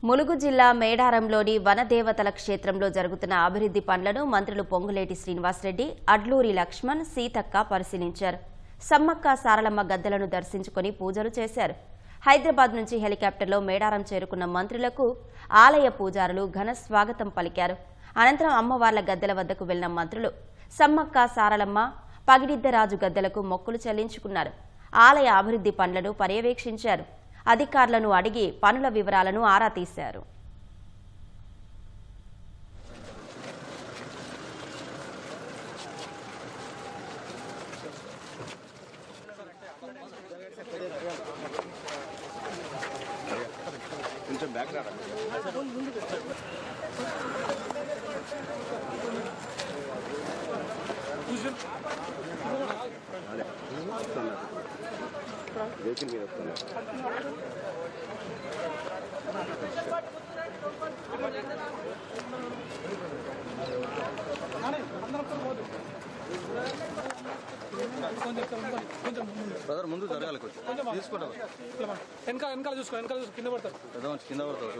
ములుగు జిల్లా మేడారంలోని వనదేవతల క్షేత్రంలో జరుగుతున్న అభివృద్ధి పనులను మంత్రులు పొంగులేటి శ్రీనివాసరెడ్డి, అడ్లూరి లక్ష్మణ్, సీతక్క పరిశీలించారు. సమ్మక్క సారలమ్మ గద్దెలను దర్శించుకుని పూజలు చేశారు. హైదరాబాద్ నుంచి హెలికాప్టర్లో మేడారం చేరుకున్న మంత్రులకు ఆలయ పూజారులు ఘన స్వాగతం పలికారు. అనంతరం అమ్మవార్ల గద్దెల వద్దకు వెళ్లిన మంత్రులు సమ్మక్క సారలమ్మ, పగిడిద్దరాజు గద్దెలకు మొక్కులు చెల్లించుకున్నారు. ఆలయ అభివృద్ధి పనులను పర్యవేక్షించారు. అధికారులను అడిగి పనుల వివరాలను ఆరా తీశారు. బ్రదర్ ముందు జరగాలి కొంచెం తీసుకుంటాం వెనకాల చూసుకో కింద పడతారు కింద పడతావు